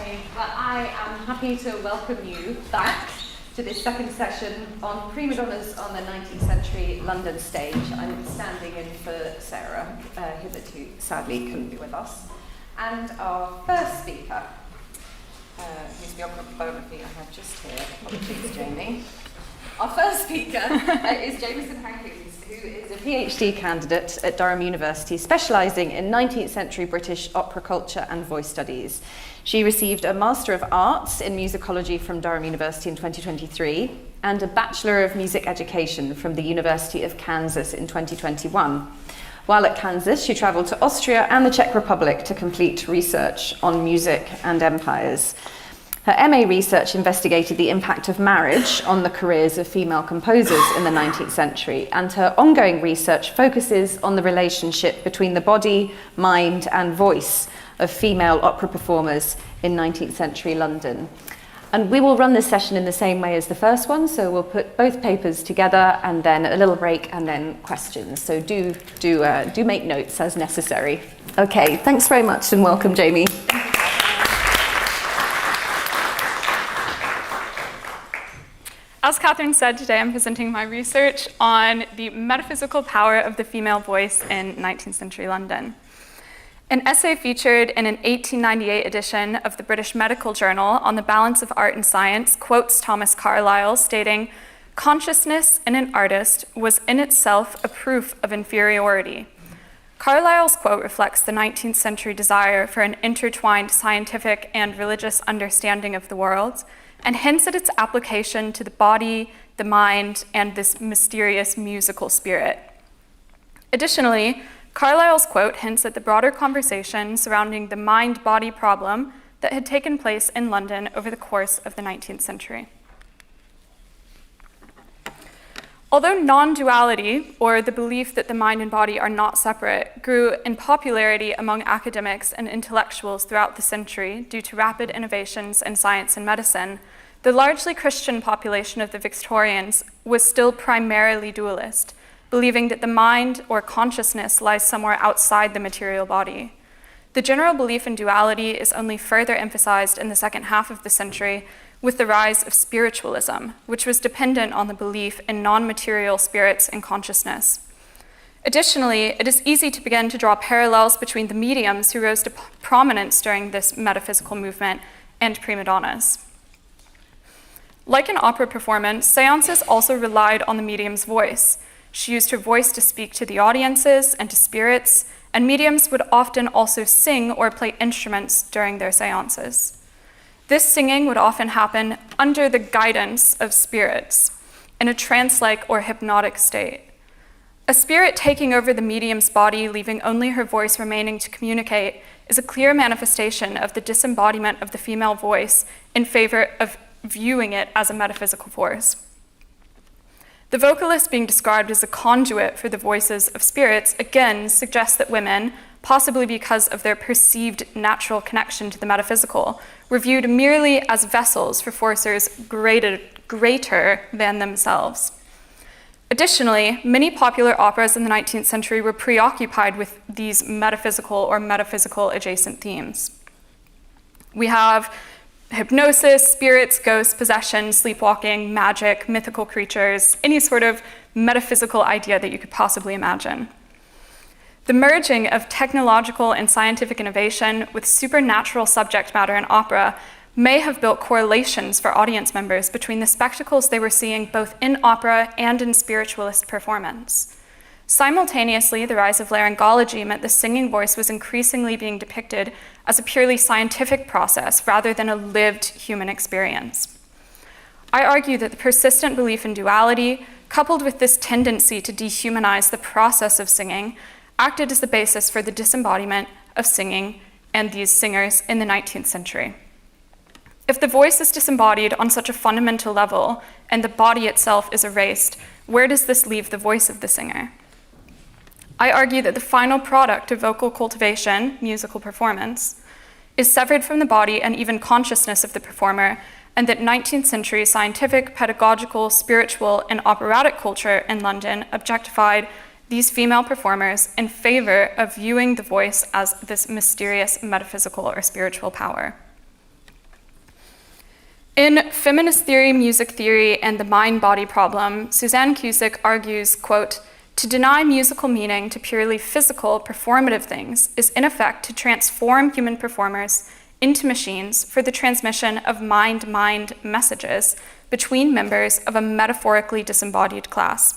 afternoon. Well, I am happy to welcome you back to this second session on Prima Donnas on the 19th century London stage. I'm standing in for Sarah, hitherto sadly couldn't be with us. And our first speaker, whose biography I have just here, apologies Jamie. Our first speaker is Jamieson Hankins, who is a PhD candidate at Durham University, specialising in 19th century British opera culture and voice studies. She received a Master of Arts in Musicology from Durham University in 2023 and a Bachelor of Music Education from the University of Kansas in 2021. While at Kansas, she travelled to Austria and the Czech Republic to complete research on music and empires. Her MA research investigated the impact of marriage on the careers of female composers in the 19th century, and her ongoing research focuses on the relationship between the body, mind, and voice of female opera performers in 19th century London. And we will run this session in the same way as the first one, so we'll put both papers together and then a little break and then questions. So do make notes as necessary. Okay, thanks very much and welcome, Jamie. As Catherine said, today I'm presenting my research on the metaphysical power of the female voice in 19th century London. An essay featured in an 1898 edition of the British Medical Journal on the balance of art and science quotes Thomas Carlyle, stating, "Consciousness in an artist was in itself a proof of inferiority." Carlyle's quote reflects the 19th century desire for an intertwined scientific and religious understanding of the world, and hints at its application to the body, the mind, and this mysterious musical spirit. Additionally, Carlyle's quote hints at the broader conversation surrounding the mind-body problem that had taken place in London over the course of the 19th century. Although non-duality, or the belief that the mind and body are not separate, grew in popularity among academics and intellectuals throughout the century due to rapid innovations in science and medicine, the largely Christian population of the Victorians was still primarily dualist, believing that the mind or consciousness lies somewhere outside the material body. The general belief in duality is only further emphasized in the second half of the century with the rise of spiritualism, which was dependent on the belief in non-material spirits and consciousness. Additionally, it is easy to begin to draw parallels between the mediums who rose to prominence during this metaphysical movement and prima donnas. Like an opera performance, seances also relied on the medium's voice. She used her voice to speak to the audiences and to spirits, and mediums would often also sing or play instruments during their seances. This singing would often happen under the guidance of spirits, in a trance-like or hypnotic state. A spirit taking over the medium's body, leaving only her voice remaining to communicate, is a clear manifestation of the disembodiment of the female voice in favor of viewing it as a metaphysical force. The vocalist being described as a conduit for the voices of spirits again suggests that women, possibly because of their perceived natural connection to the metaphysical, were viewed merely as vessels for forces greater than themselves. Additionally, many popular operas in the 19th century were preoccupied with these metaphysical or metaphysical adjacent themes. We have hypnosis, spirits, ghosts, possession, sleepwalking, magic, mythical creatures, any sort of metaphysical idea that you could possibly imagine. The merging of technological and scientific innovation with supernatural subject matter in opera may have built correlations for audience members between the spectacles they were seeing both in opera and in spiritualist performance. Simultaneously, the rise of laryngology meant the singing voice was increasingly being depicted as a purely scientific process rather than a lived human experience. I argue that the persistent belief in duality, coupled with this tendency to dehumanize the process of singing, acted as the basis for the disembodiment of singing and these singers in the 19th century. If the voice is disembodied on such a fundamental level and the body itself is erased, where does this leave the voice of the singer? I argue that the final product of vocal cultivation, musical performance, is severed from the body and even consciousness of the performer, and that 19th century scientific, pedagogical, spiritual, and operatic culture in London objectified these female performers in favor of viewing the voice as this mysterious metaphysical or spiritual power. In Feminist Theory, Music Theory, and the Mind-Body Problem, Suzanne Cusick argues, quote, "To deny musical meaning to purely physical, performative things is in effect to transform human performers into machines for the transmission of mind-mind messages between members of a metaphorically disembodied class."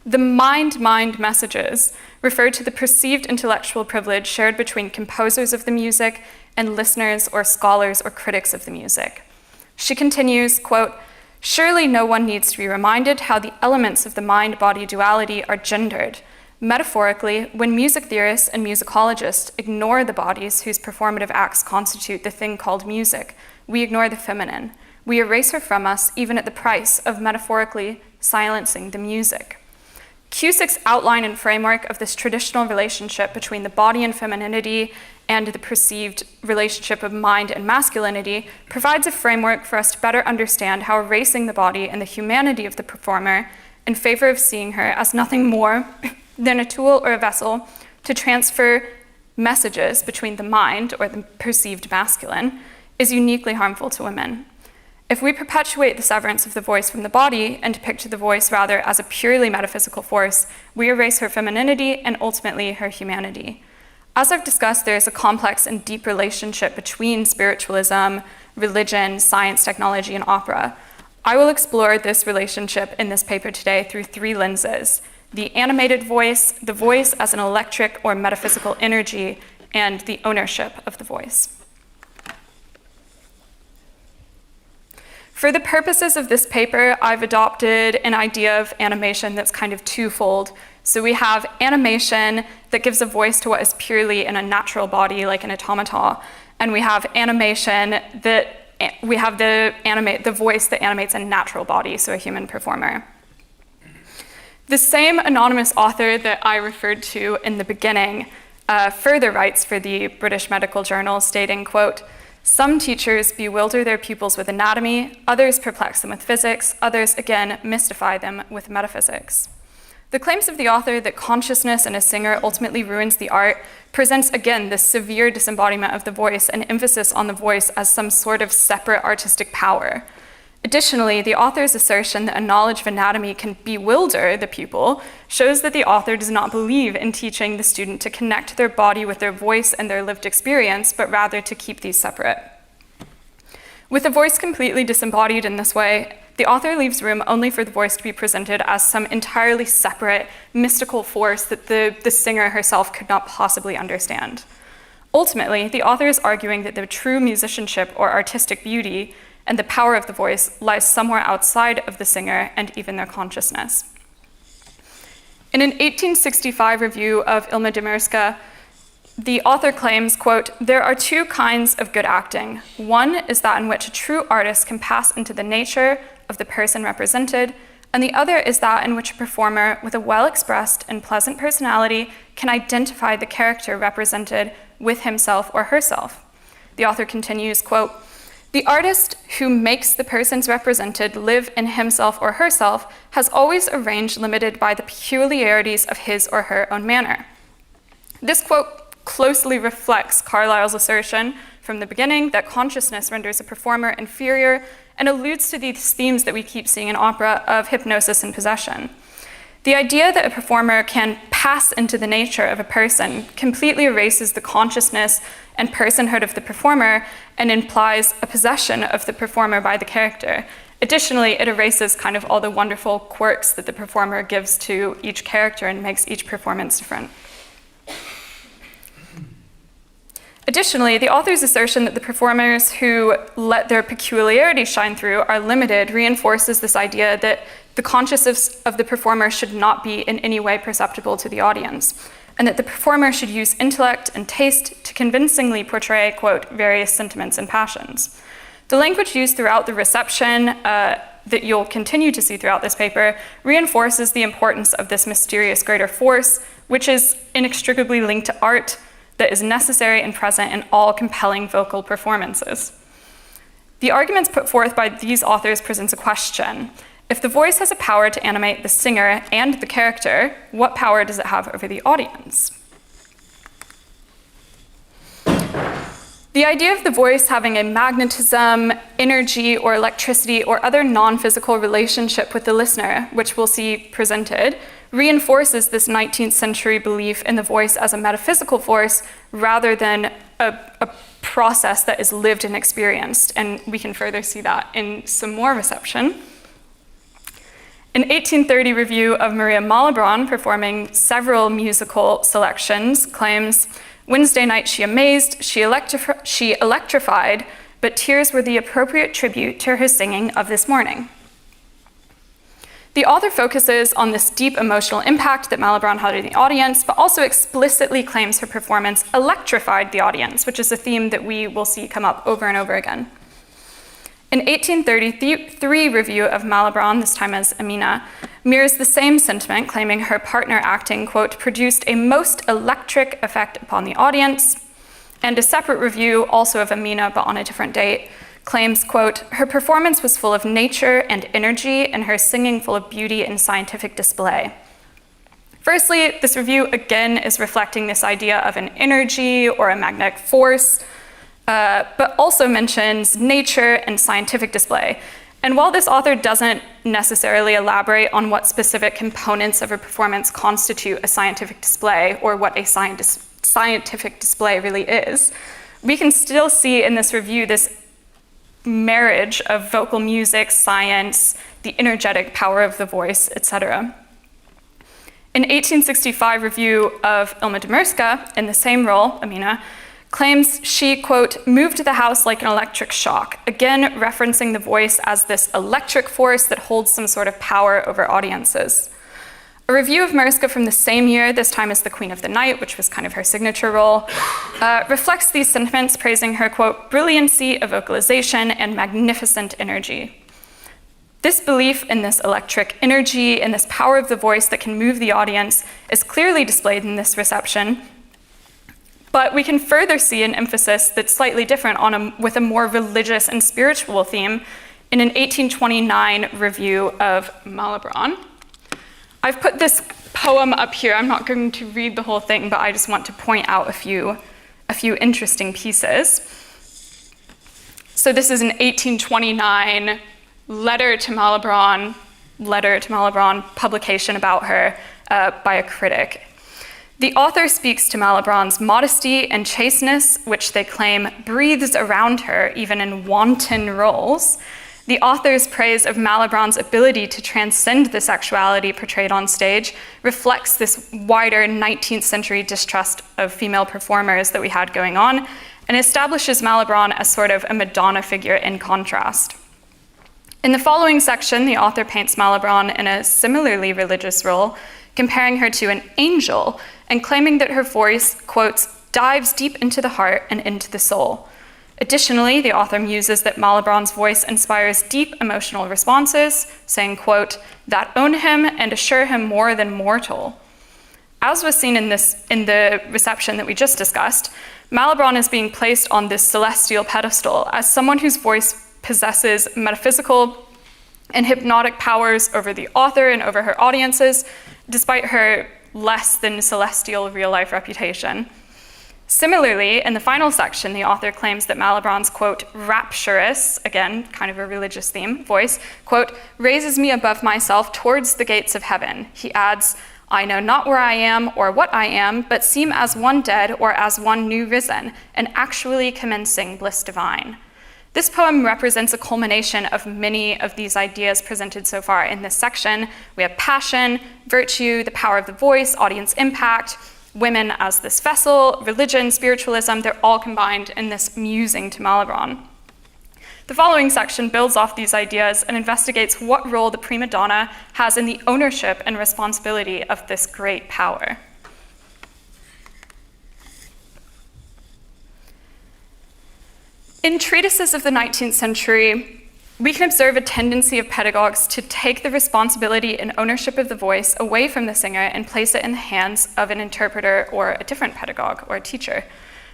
The mind-mind messages refer to the perceived intellectual privilege shared between composers of the music and listeners or scholars or critics of the music. She continues, quote, "Surely no one needs to be reminded how the elements of the mind-body duality are gendered. Metaphorically, when music theorists and musicologists ignore the bodies whose performative acts constitute the thing called music, we ignore the feminine. We erase her from us even at the price of metaphorically silencing the music." Cusick's outline and framework of this traditional relationship between the body and femininity and the perceived relationship of mind and masculinity provides a framework for us to better understand how erasing the body and the humanity of the performer in favor of seeing her as nothing more than a tool or a vessel to transfer messages between the mind, or the perceived masculine, is uniquely harmful to women. If we perpetuate the severance of the voice from the body and depict the voice rather as a purely metaphysical force, we erase her femininity and ultimately her humanity. As I've discussed, there is a complex and deep relationship between spiritualism, religion, science, technology, and opera. I will explore this relationship in this paper today through three lenses: the animated voice, the voice as an electric or metaphysical energy, and the ownership of the voice. For the purposes of this paper, I've adopted an idea of animation that's kind of twofold. So we have animation that gives a voice to what is purely in a natural body, like an automaton, and we have animation that we have the voice that animates a natural body, so a human performer. The same anonymous author that I referred to in the beginning further writes for the British Medical Journal, stating, quote, "Some teachers bewilder their pupils with anatomy, others perplex them with physics, others again mystify them with metaphysics." The claims of the author that consciousness in a singer ultimately ruins the art presents again this severe disembodiment of the voice and emphasis on the voice as some sort of separate artistic power. Additionally, the author's assertion that a knowledge of anatomy can bewilder the pupil shows that the author does not believe in teaching the student to connect their body with their voice and their lived experience, but rather to keep these separate. With the voice completely disembodied in this way, the author leaves room only for the voice to be presented as some entirely separate, mystical force that the singer herself could not possibly understand. Ultimately, the author is arguing that the true musicianship or artistic beauty and the power of the voice lies somewhere outside of the singer and even their consciousness. In an 1865 review of Ilma Demirska, the author claims, quote, "There are two kinds of good acting. One is that in which a true artist can pass into the nature of the person represented, and the other is that in which a performer with a well-expressed and pleasant personality can identify the character represented with himself or herself." The author continues, quote, "The artist who makes the persons represented live in himself or herself has always a range limited by the peculiarities of his or her own manner." This quote closely reflects Carlyle's assertion from the beginning that consciousness renders a performer inferior and alludes to these themes that we keep seeing in opera of hypnosis and possession. The idea that a performer can pass into the nature of a person completely erases the consciousness and personhood of the performer and implies a possession of the performer by the character. Additionally, it erases kind of all the wonderful quirks that the performer gives to each character and makes each performance different. Additionally, the author's assertion that the performers who let their peculiarities shine through are limited reinforces this idea that the consciousness of the performer should not be in any way perceptible to the audience, and that the performer should use intellect and taste to convincingly portray, quote, various sentiments and passions. The language used throughout the reception that you'll continue to see throughout this paper reinforces the importance of this mysterious greater force, which is inextricably linked to art, that is necessary and present in all compelling vocal performances. The arguments put forth by these authors presents a question. If the voice has a power to animate the singer and the character, what power does it have over the audience? The idea of the voice having a magnetism, energy, or electricity, or other non-physical relationship with the listener, which we'll see presented, reinforces this 19th century belief in the voice as a metaphysical force rather than a process that is lived and experienced. And we can further see that in some more reception. An 1830 review of Maria Malibran performing several musical selections claims, "Wednesday night she amazed, she electrified, but tears were the appropriate tribute to her singing of this morning." The author focuses on this deep emotional impact that Malibran had in the audience, but also explicitly claims her performance electrified the audience, which is a theme that we will see come up over and over again. An 1833 review of Malibran, this time as Amina, mirrors the same sentiment, claiming her partner acting, quote, "produced a most electric effect upon the audience." And a separate review, also of Amina, but on a different date, claims, quote, "her performance was full of nature and energy, and her singing full of beauty and scientific display." Firstly, this review again is reflecting this idea of an energy or a magnetic force, but also mentions nature and scientific display. And while this author doesn't necessarily elaborate on what specific components of a performance constitute a scientific display or what a scientific display really is, we can still see in this review this marriage of vocal music, science, the energetic power of the voice, etc. An 1865 review of Ilma Demirska, in the same role, Amina, claims she, quote, "moved the house like an electric shock," again referencing the voice as this electric force that holds some sort of power over audiences. A review of Mirska from the same year, this time as the Queen of the Night, which was kind of her signature role, reflects these sentiments, praising her, quote, "brilliancy of vocalization and magnificent energy." This belief in this electric energy and this power of the voice that can move the audience is clearly displayed in this reception. But we can further see an emphasis that's slightly different with a more religious and spiritual theme in an 1829 review of Malibran. I've put this poem up here. I'm not going to read the whole thing, but I just want to point out a few interesting pieces. So this is an 1829 letter to Malibran publication about her by a critic. The author speaks to Malibran's modesty and chasteness, which they claim breathes around her, even in wanton roles. The author's praise of Malibran's ability to transcend the sexuality portrayed on stage reflects this wider 19th century distrust of female performers that we had going on, and establishes Malibran as sort of a Madonna figure in contrast. In the following section, the author paints Malibran in a similarly religious role, comparing her to an angel and claiming that her voice, quotes, "dives deep into the heart and into the soul." Additionally, the author muses that Malibran's voice inspires deep emotional responses, saying, quote, "that own him and assure him more than mortal." As was seen in the reception that we just discussed, Malibran is being placed on this celestial pedestal as someone whose voice possesses metaphysical and hypnotic powers over the author and over her audiences, despite her less than celestial real-life reputation. Similarly, in the final section, the author claims that Malibran's, quote, "rapturous," again, kind of a religious theme, voice, quote, "raises me above myself towards the gates of heaven." He adds, "I know not where I am or what I am, but seem as one dead or as one new risen, and actually commencing bliss divine." This poem represents a culmination of many of these ideas presented so far in this section. We have passion, virtue, the power of the voice, audience impact, women as this vessel, religion, spiritualism, they're all combined in this musing to Malibran. The following section builds off these ideas and investigates what role the prima donna has in the ownership and responsibility of this great power. In treatises of the 19th century, we can observe a tendency of pedagogues to take the responsibility and ownership of the voice away from the singer and place it in the hands of an interpreter or a different pedagogue or a teacher.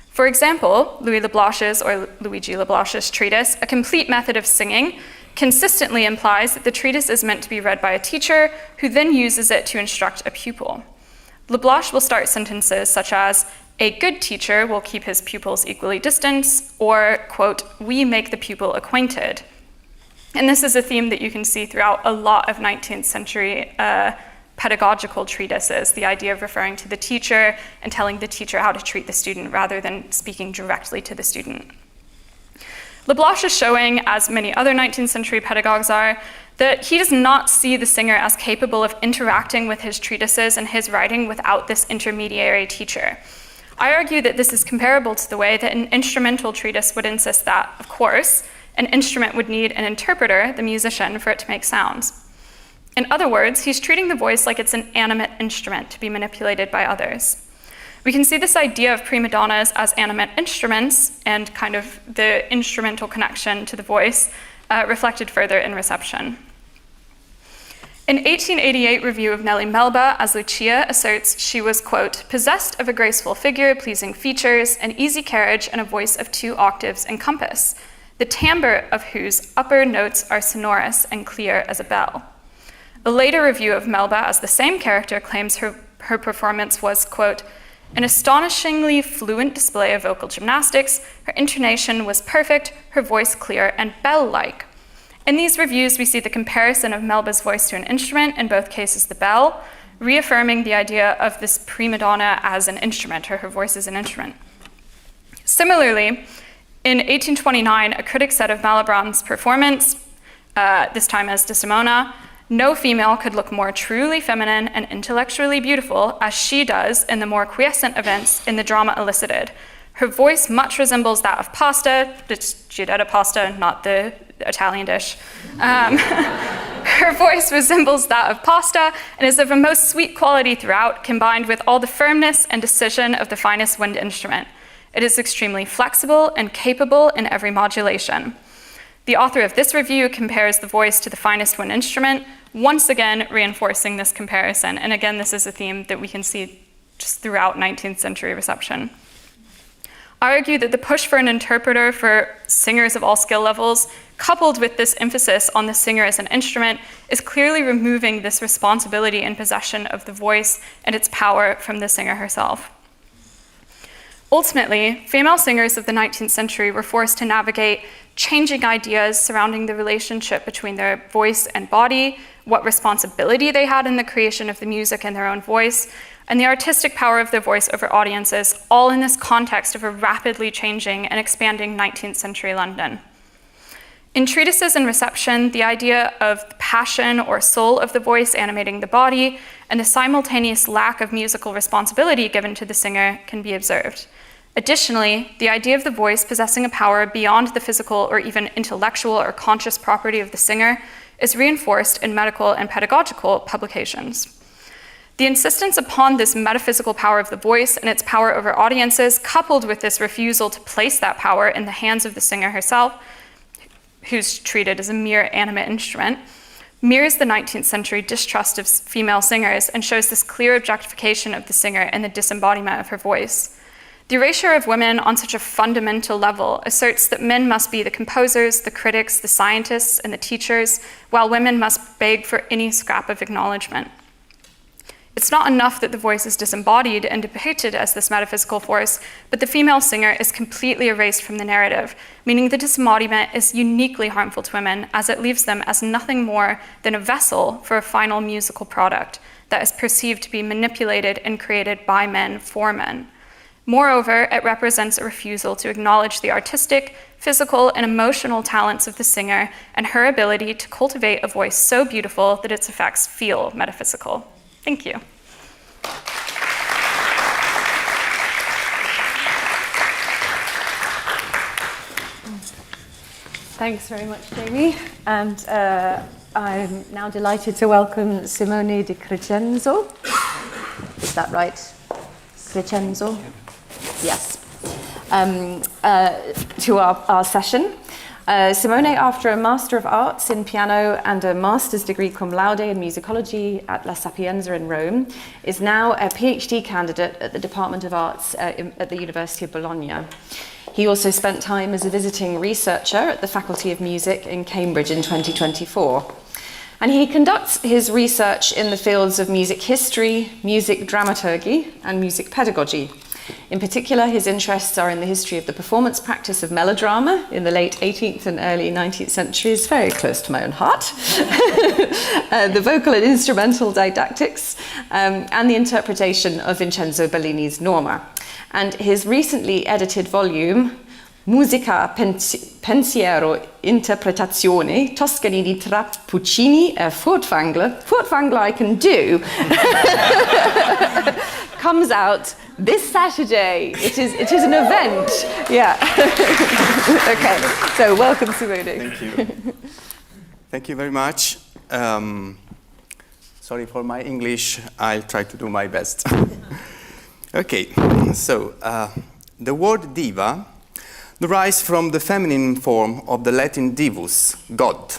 For example, Luigi Leblanche's treatise, A Complete Method of Singing, consistently implies that the treatise is meant to be read by a teacher who then uses it to instruct a pupil. Leblanche will start sentences such as, a good teacher will keep his pupils equally distanced, or, quote, we make the pupil acquainted. And this is a theme that you can see throughout a lot of 19th century pedagogical treatises, the idea of referring to the teacher and telling the teacher how to treat the student rather than speaking directly to the student. Leblanc is showing, as many other 19th century pedagogues are, that he does not see the singer as capable of interacting with his treatises and his writing without this intermediary teacher. I argue that this is comparable to the way that an instrumental treatise would insist that, of course, an instrument would need an interpreter, the musician, for it to make sounds. In other words, he's treating the voice like it's an animate instrument to be manipulated by others. We can see this idea of prima donnas as animate instruments and kind of the instrumental connection to the voice reflected further in Reception. An 1888 review of Nellie Melba as Lucia asserts she was, quote, possessed of a graceful figure, pleasing features, an easy carriage, and a voice of 2 octaves in compass, the timbre of whose upper notes are sonorous and clear as a bell. A later review of Melba as the same character claims her performance was, quote, an astonishingly fluent display of vocal gymnastics, her intonation was perfect, her voice clear and bell-like. In these reviews, we see the comparison of Melba's voice to an instrument, in both cases the bell, reaffirming the idea of this prima donna as an instrument, or her voice as an instrument. Similarly, in 1829, a critic said of Malebranche's performance, this time as Desdemona, no female could look more truly feminine and intellectually beautiful as she does in the more quiescent events in the drama elicited. Her voice much resembles that of pasta, it's giudetta pasta, not the Italian dish. Her voice resembles that of pasta and is of a most sweet quality throughout, combined with all the firmness and decision of the finest wind instrument. It is extremely flexible and capable in every modulation. The author of this review compares the voice to the finest wind instrument, once again reinforcing this comparison. And again, this is a theme that we can see just throughout 19th century reception. I argue that the push for an interpreter for singers of all skill levels, coupled with this emphasis on the singer as an instrument, is clearly removing this responsibility and possession of the voice and its power from the singer herself. Ultimately, female singers of the 19th century were forced to navigate changing ideas surrounding the relationship between their voice and body, what responsibility they had in the creation of the music in their own voice, and the artistic power of their voice over audiences, all in this context of a rapidly changing and expanding 19th century London. In treatises and Reception, the idea of the passion or soul of the voice animating the body and the simultaneous lack of musical responsibility given to the singer can be observed. Additionally, the idea of the voice possessing a power beyond the physical or even intellectual or conscious property of the singer is reinforced in medical and pedagogical publications. The insistence upon this metaphysical power of the voice and its power over audiences, coupled with this refusal to place that power in the hands of the singer herself, who's treated as a mere animate instrument, mirrors the 19th century distrust of female singers and shows this clear objectification of the singer and the disembodiment of her voice. The erasure of women on such a fundamental level asserts that men must be the composers, the critics, the scientists, and the teachers, while women must beg for any scrap of acknowledgement. It's not enough that the voice is disembodied and depicted as this metaphysical force, but the female singer is completely erased from the narrative, meaning the disembodiment is uniquely harmful to women as it leaves them as nothing more than a vessel for a final musical product that is perceived to be manipulated and created by men for men. Moreover, it represents a refusal to acknowledge the artistic, physical, and emotional talents of the singer and her ability to cultivate a voice so beautiful that its effects feel metaphysical. Thank you. Thanks very much, Jamie. And I'm now delighted to welcome Simone Di Crescenzo. Is that right? Crescenzo? Yes. To our session. Simone, after a Master of Arts in piano and a master's degree cum laude in musicology at La Sapienza in Rome, is now a PhD candidate at the Department of Arts at the University of Bologna. He also spent time as a visiting researcher at the Faculty of Music in Cambridge in 2024. And he conducts his research in the fields of music history, music dramaturgy, and music pedagogy. In particular, his interests are in the history of the performance practice of melodrama in the late 18th and early 19th centuries, very close to my own heart, the vocal and instrumental didactics, and the interpretation of Vincenzo Bellini's Norma. And his recently edited volume, Musica, Pensiero, Interpretazione, Toscanini tra Puccini e Furtwängler I can do, comes out this Saturday. It is an event. Yeah. Okay. So welcome, Simone. Thank you. Thank you very much. Sorry for my English. I'll try to do my best. Okay. So the word diva derives from the feminine form of the Latin divus, God.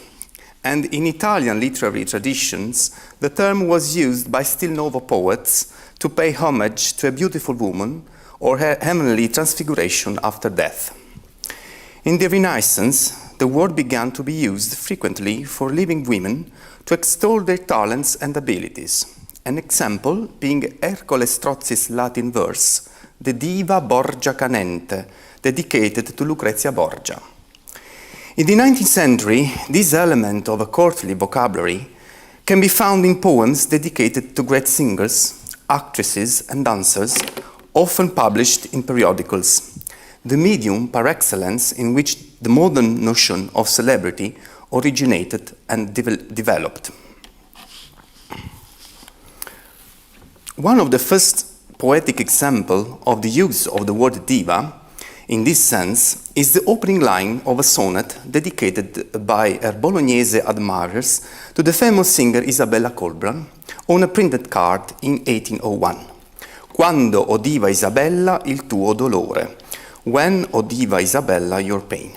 And in Italian literary traditions, the term was used by still novo poets to pay homage to a beautiful woman or her heavenly transfiguration after death. In the Renaissance, the word began to be used frequently for living women to extol their talents and abilities. An example being Ercole Strozzi's Latin verse, the Diva Borgia Canente, dedicated to Lucrezia Borgia. In the 19th century, this element of a courtly vocabulary can be found in poems dedicated to great singers, actresses, and dancers, often published in periodicals, the medium par excellence in which the modern notion of celebrity originated and developed. One of the first poetic examples of the use of the word diva in this sense is the opening line of a sonnet dedicated by her Bolognese admirers to the famous singer Isabella Colbran on a printed card in 1801. Quando, o diva Isabella, il tuo dolore. When, o diva Isabella, your pain.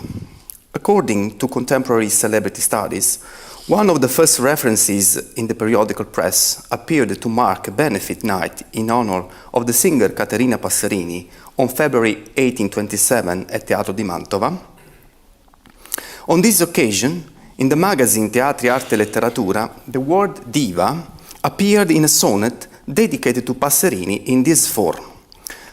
According to contemporary celebrity studies, one of the first references in the periodical press appeared to mark a benefit night in honor of the singer Caterina Passerini on February 1827 at Teatro di Mantova. On this occasion, in the magazine Teatri, Arte e Letteratura, the word diva appeared in a sonnet dedicated to Passerini in this form.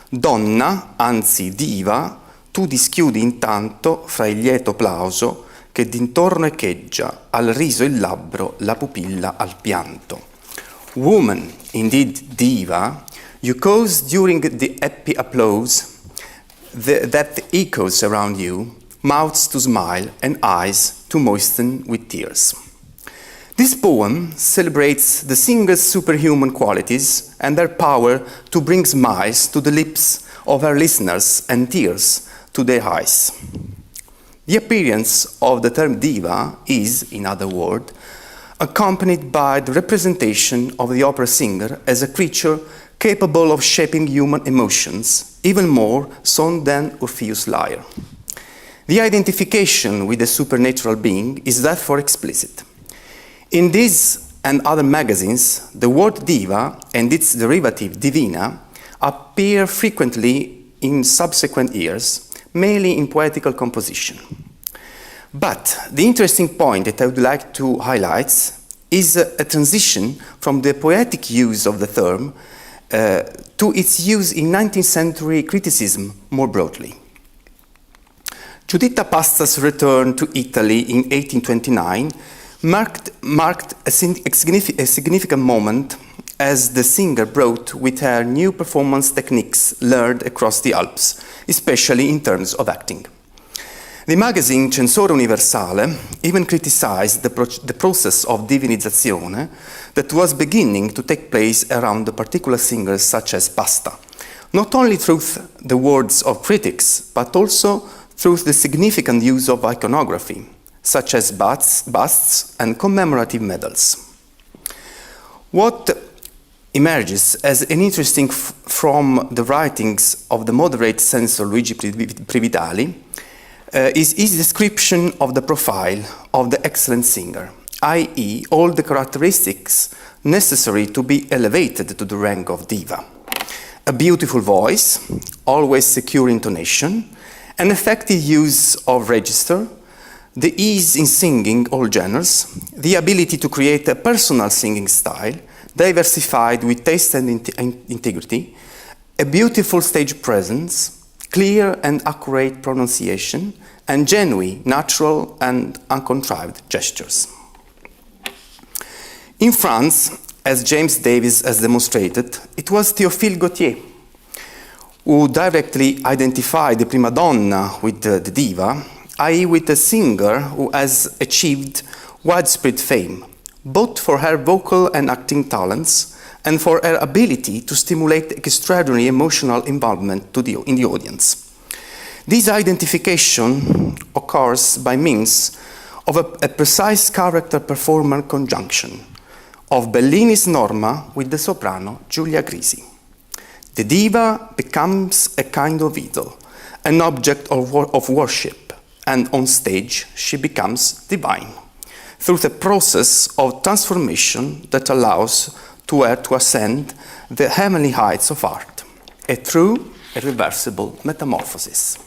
Donna, anzi diva, tu dischiudi intanto fra il lieto plauso che d'intorno echeggia, al riso il labbro, la pupilla al pianto. Woman, indeed diva, you cause during the happy applause that echoes around you, mouths to smile and eyes to moisten with tears. This poem celebrates the singer's superhuman qualities and their power to bring smiles to the lips of her listeners and tears to their eyes. The appearance of the term diva is, in other words, accompanied by the representation of the opera singer as a creature capable of shaping human emotions, even more so than Orpheus' lyre. The identification with the supernatural being is therefore explicit. In these and other magazines, the word diva and its derivative divina appear frequently in subsequent years, mainly in poetical composition. But the interesting point that I would like to highlight is a transition from the poetic use of the term to its use in 19th century criticism more broadly. Giuditta Pasta's return to Italy in 1829 marked a significant moment as the singer brought with her new performance techniques learned across the Alps, especially in terms of acting. The magazine Censore Universale even criticized the process of divinizzazione that was beginning to take place around the particular singers such as Pasta, not only through the words of critics, but also through the significant use of iconography, such as busts and commemorative medals. What emerges as an interesting from the writings of the moderate censor Luigi Prividali is his description of the profile of the excellent singer, i.e. all the characteristics necessary to be elevated to the rank of diva. A beautiful voice, always secure intonation, an effective use of register, the ease in singing all genres, the ability to create a personal singing style, diversified with taste and integrity, a beautiful stage presence, clear and accurate pronunciation, and genuine, natural and uncontrived gestures. In France, as James Davies has demonstrated, it was Théophile Gautier who directly identified the prima donna with the diva, i.e. with a singer who has achieved widespread fame, both for her vocal and acting talents and for her ability to stimulate extraordinary emotional involvement in the audience. This identification occurs by means of a precise character-performer conjunction of Bellini's Norma with the soprano Giulia Grisi. The diva becomes a kind of idol, an object of worship, and on stage she becomes divine, through the process of transformation that allows to her to ascend the heavenly heights of art, a true, irreversible metamorphosis.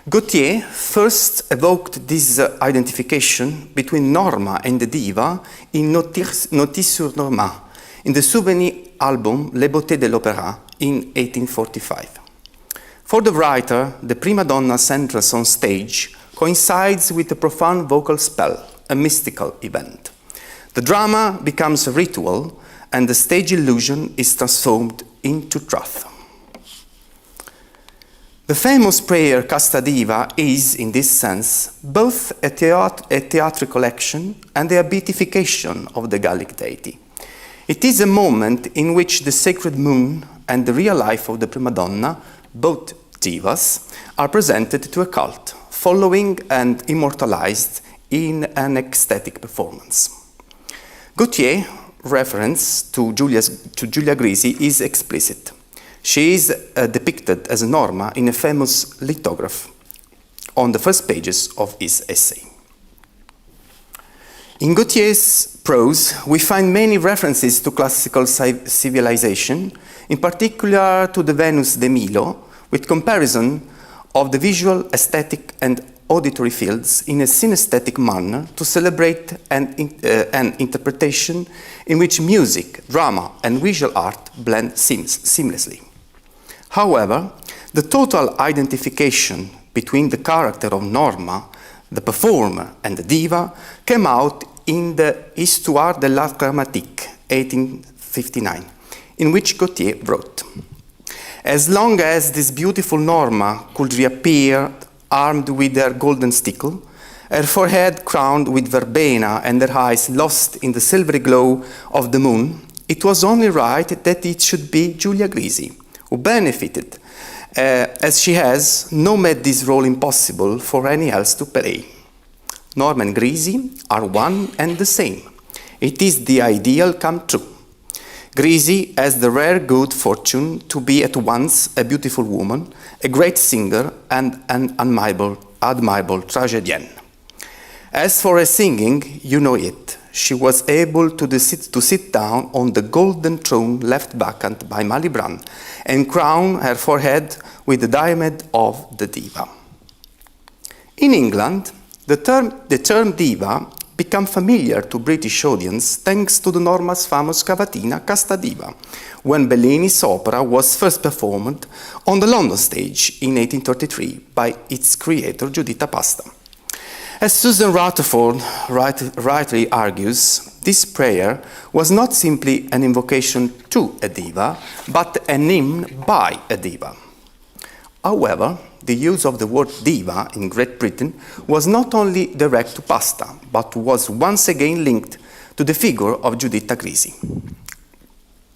Gautier first evoked this identification between Norma and the diva in Notice sur Norma, in the souvenir album Les Beautés de l'Opéra in 1845. For the writer, the prima donna's entrance on stage coincides with a profound vocal spell, a mystical event. The drama becomes a ritual, and the stage illusion is transformed into truth. The famous prayer Casta Diva is, in this sense, both a theatrical action and a beatification of the Gallic deity. It is a moment in which the sacred moon and the real life of the prima donna, both divas, are presented to a cult, following and immortalized in an ecstatic performance. Gautier's reference to Giulia Grisi is explicit. She is depicted as Norma in a famous lithograph on the first pages of his essay. In Gautier's prose, we find many references to classical civilization, in particular to the Venus de Milo, with comparison of the visual, aesthetic, and auditory fields in a synesthetic manner to celebrate an interpretation in which music, drama, and visual art blend seamlessly. However, the total identification between the character of Norma, the performer, and the diva came out in the Histoire de l'art dramatique, 1859, in which Gautier wrote, "As long as this beautiful Norma could reappear armed with her golden stickle, her forehead crowned with verbena and her eyes lost in the silvery glow of the moon, it was only right that it should be Giulia Grisi, who benefited, as she has no made this role impossible for any else to play. Norma and Grisi are one and the same. It is the ideal come true. Grisi has the rare good fortune to be at once a beautiful woman, a great singer, and an admirable tragedienne. As for her singing, you know it. She was able to sit down on the golden throne left vacant by Malibran and crown her forehead with the diadem of the diva." In England, the term diva became familiar to British audience thanks to the Norma's famous cavatina Casta Diva, when Bellini's opera was first performed on the London stage in 1833 by its creator Giuditta Pasta. As Susan Rutherford rightly argues, this prayer was not simply an invocation to a diva, but an hymn by a diva. However, the use of the word diva in Great Britain was not only direct to Pasta, but was once again linked to the figure of Giuditta Grisi.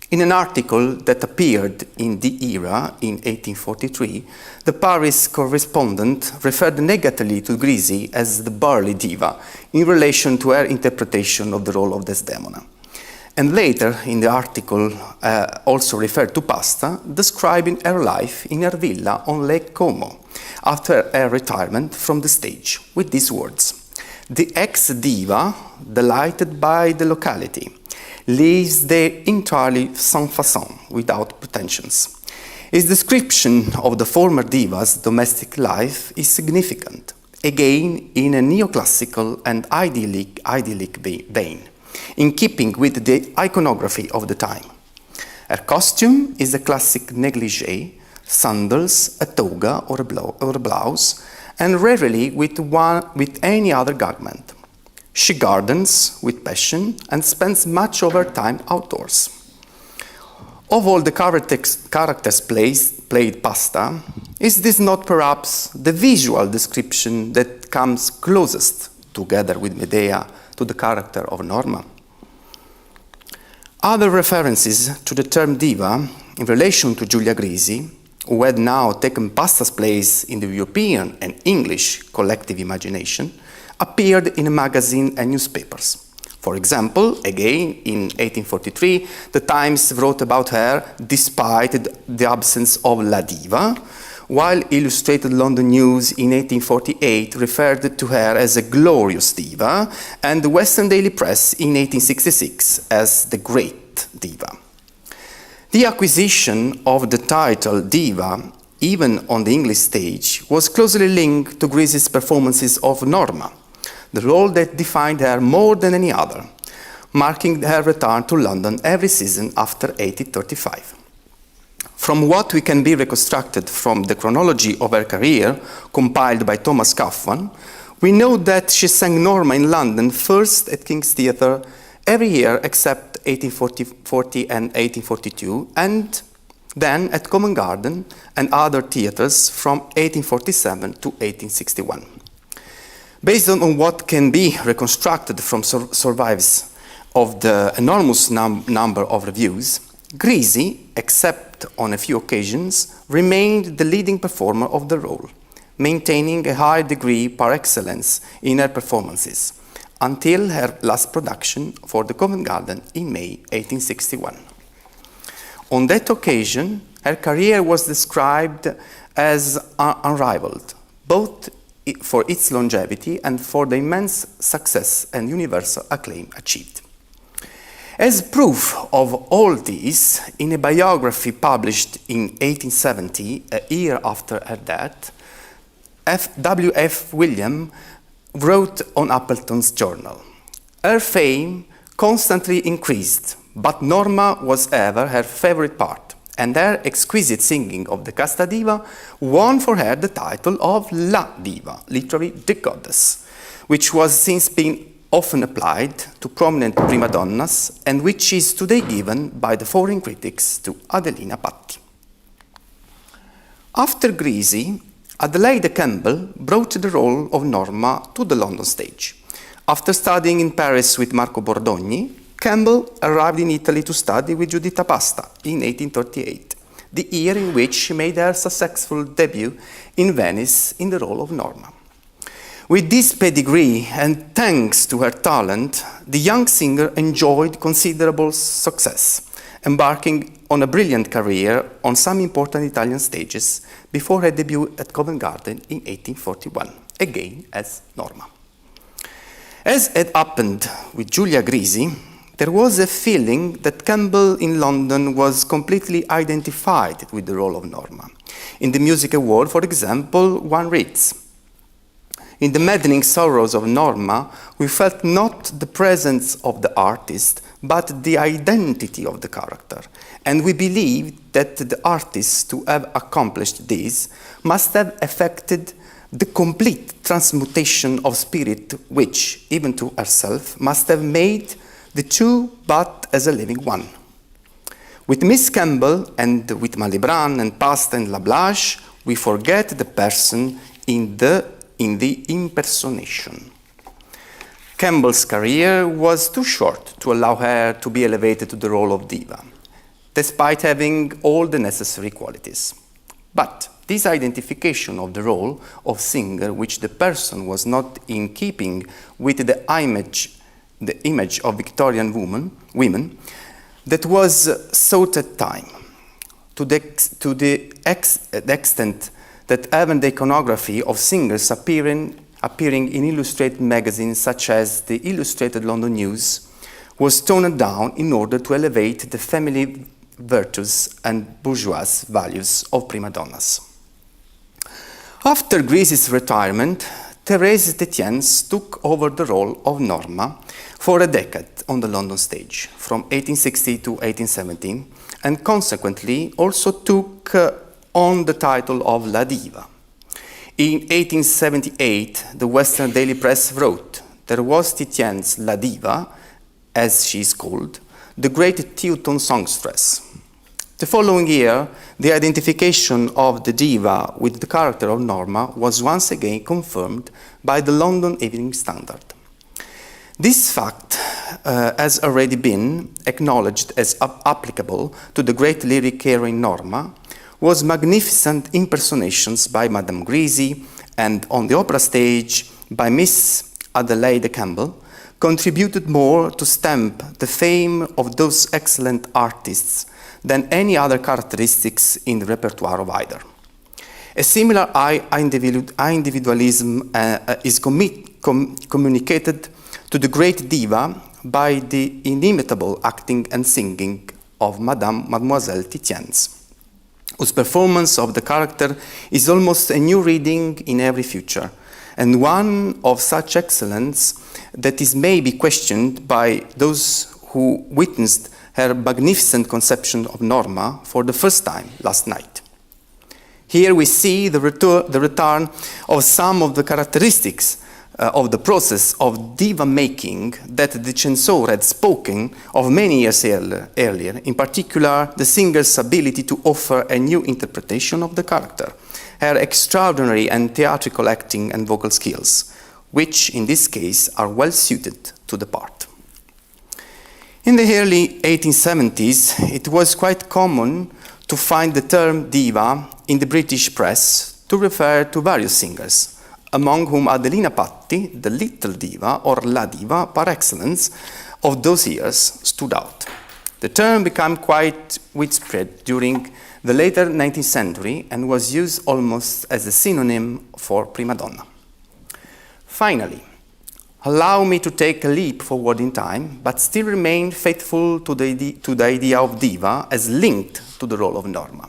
In an article that appeared in The Era in 1843, the Paris correspondent referred negatively to Grisi as the burly diva in relation to her interpretation of the role of Desdemona. And later in the article also referred to Pasta, describing her life in her villa on Lake Como after her retirement from the stage, with these words: "The ex-diva, delighted by the locality, lives there entirely sans façon, without pretensions." His description of the former diva's domestic life is significant, again in a neoclassical and idyllic vein, in keeping with the iconography of the time. Her costume is a classic negligee, sandals, a toga or a blouse, and rarely with any other garment. She gardens with passion and spends much of her time outdoors. Of all the characters played pasta, is this not perhaps the visual description that comes closest, together with Medea, to the character of Norma? Other references to the term diva in relation to Giulia Grisi, who had now taken pasta's place in the European and English collective imagination, appeared in a magazine and newspapers. For example, again in 1843, the Times wrote about her despite the absence of La Diva, while Illustrated London News in 1848 referred to her as a glorious diva, and the Western Daily Press in 1866 as the great diva. The acquisition of the title diva, even on the English stage, was closely linked to Grisi's performances of Norma, the role that defined her more than any other, marking her return to London every season after 1835. From what we can be reconstructed from the chronology of her career, compiled by Thomas Kaufman, we know that she sang Norma in London first at King's Theatre every year except 1840 and 1842, and then at Covent Garden and other theatres from 1847 to 1861. Based on what can be reconstructed from survives of the enormous number of reviews, Grisi, except on a few occasions, remained the leading performer of the role, maintaining a high degree par excellence in her performances, until her last production for the Covent Garden in May 1861. On that occasion, her career was described as unrivaled, both for its longevity and for the immense success and universal acclaim achieved. As proof of all this, in a biography published in 1870, a year after her death, W.F. William wrote on Appleton's journal, "Her fame constantly increased, but Norma was ever her favorite part, and her exquisite singing of the Casta Diva won for her the title of La Diva, literally the goddess, which was since been often applied to prominent prima donnas, and which is today given by the foreign critics to Adelina Patti." After Grisi, Adelaide Campbell brought the role of Norma to the London stage. After studying in Paris with Marco Bordogni, Campbell arrived in Italy to study with Giuditta Pasta in 1838, the year in which she made her successful debut in Venice in the role of Norma. With this pedigree and thanks to her talent, the young singer enjoyed considerable success, embarking on a brilliant career on some important Italian stages before her debut at Covent Garden in 1841, again as Norma. As had happened with Giulia Grisi, there was a feeling that Campbell in London was completely identified with the role of Norma. In the music award, for example, one reads, "In the maddening sorrows of Norma, we felt not the presence of the artist, but the identity of the character, and we believed that the artist, to have accomplished this, must have effected the complete transmutation of spirit which, even to herself, must have made the two but as a living one." With Miss Campbell and with Malibran and Pasta and Lablache, we forget the person in the impersonation. Campbell's career was too short to allow her to be elevated to the role of diva, despite having all the necessary qualities. But this identification of the role of singer, which the person was not in keeping with the image of Victorian women, that was sought at time, to the extent that even the iconography of singers appearing in illustrated magazines such as the Illustrated London News was toned down in order to elevate the family virtues and bourgeois values of prima donnas. After Grisi's retirement, Thérèse Détiens took over the role of Norma for a decade on the London stage, from 1860 to 1870, and consequently also took on the title of La Diva. In 1878, the Western Daily Press wrote, "There was Titian's La Diva, as she is called, the great Teuton songstress." The following year, the identification of the diva with the character of Norma was once again confirmed by the London Evening Standard. This fact has already been acknowledged as applicable to the great lyric heroine Norma, was magnificent impersonations by Madame Grisi and on the opera stage by Miss Adelaide Campbell contributed more to stamp the fame of those excellent artists than any other characteristics in the repertoire of either. A similar individualism is communicated to the great diva by the inimitable acting and singing of Mademoiselle Titiens, whose performance of the character is almost a new reading in every feature, and one of such excellence that is maybe questioned by those who witnessed her magnificent conception of Norma for the first time last night. Here we see the return of some of the characteristics of the process of diva making that Di Crescenzo had spoken of many years earlier, in particular the singer's ability to offer a new interpretation of the character, her extraordinary and theatrical acting and vocal skills, which in this case are well suited to the part. In the early 1870s, it was quite common to find the term diva in the British press to refer to various singers, among whom Adelina Patti, the little diva or La Diva par excellence of those years, stood out. The term became quite widespread during the later 19th century and was used almost as a synonym for prima donna. Finally, allow me to take a leap forward in time, but still remain faithful to the idea of diva as linked to the role of Norma.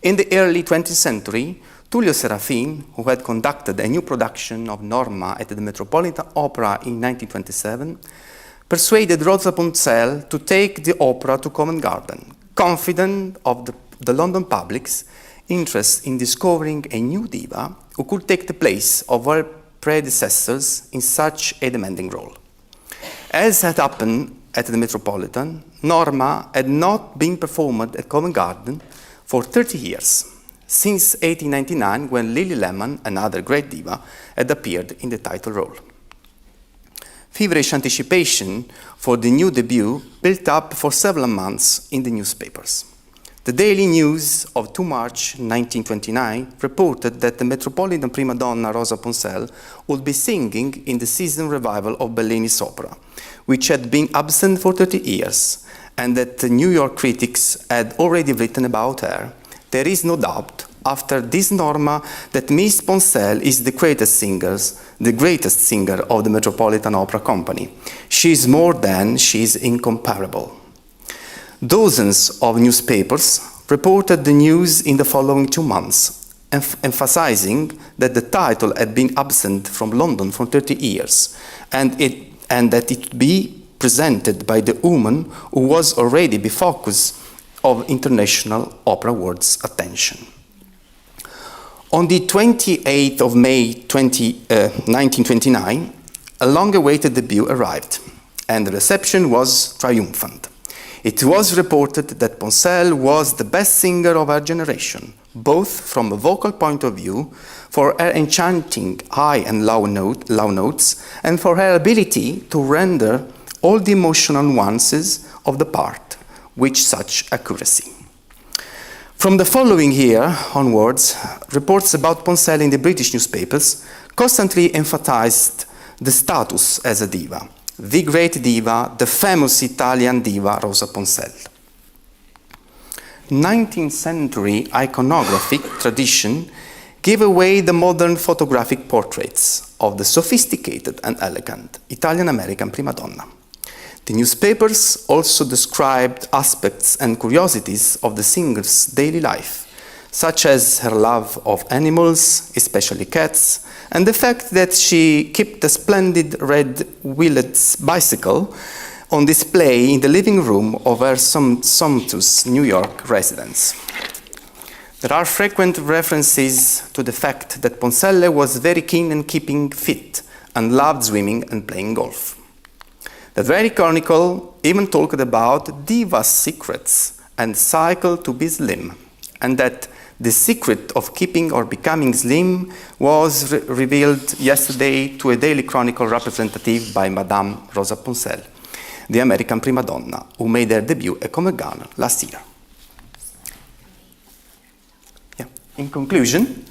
In the early 20th century, Tullio Serafin, who had conducted a new production of Norma at the Metropolitan Opera in 1927, persuaded Rosa Ponselle to take the opera to Covent Garden, confident of the London public's interest in discovering a new diva who could take the place of her predecessors in such a demanding role. As had happened at the Metropolitan, Norma had not been performed at Covent Garden for 30 years, since 1899, when Lily Lemon, another great diva, had appeared in the title role. Feverish anticipation for the new debut built up for several months in the newspapers. The Daily News of 2 March 1929 reported that the Metropolitan prima donna Rosa Ponselle would be singing in the season revival of Bellini's opera, which had been absent for 30 years, and that the New York critics had already written about her. There is no doubt, after this Norma, that Miss Ponselle is the greatest singer of the Metropolitan Opera Company. She is more than, she is incomparable. Dozens of newspapers reported the news in the following 2 months, emphasizing that the title had been absent from London for 30 years, and that it be presented by the woman who was already the focus of international opera world's attention. On the 28th of May 1929, a long-awaited debut arrived, and the reception was triumphant. It was reported that Ponselle was the best singer of her generation, both from a vocal point of view, for her enchanting high and low notes, and for her ability to render all the emotional nuances of the part with such accuracy. From the following year onwards, reports about Ponselle in the British newspapers constantly emphasized the status as a diva, the great diva, the famous Italian diva Rosa Ponselle. 19th century iconographic tradition gave away the modern photographic portraits of the sophisticated and elegant Italian-American prima donna. The newspapers also described aspects and curiosities of the singer's daily life, such as her love of animals, especially cats, and the fact that she kept a splendid red wheeled bicycle on display in the living room of her sumptuous New York residence. There are frequent references to the fact that Ponselle was very keen on keeping fit and loved swimming and playing golf. The very chronicle even talked about diva's secrets and cycle to be slim, and that the secret of keeping or becoming slim was revealed yesterday to a Daily Chronicle representative by Madame Rosa Ponselle, the American prima donna, who made her debut at Comic Con last year. In conclusion,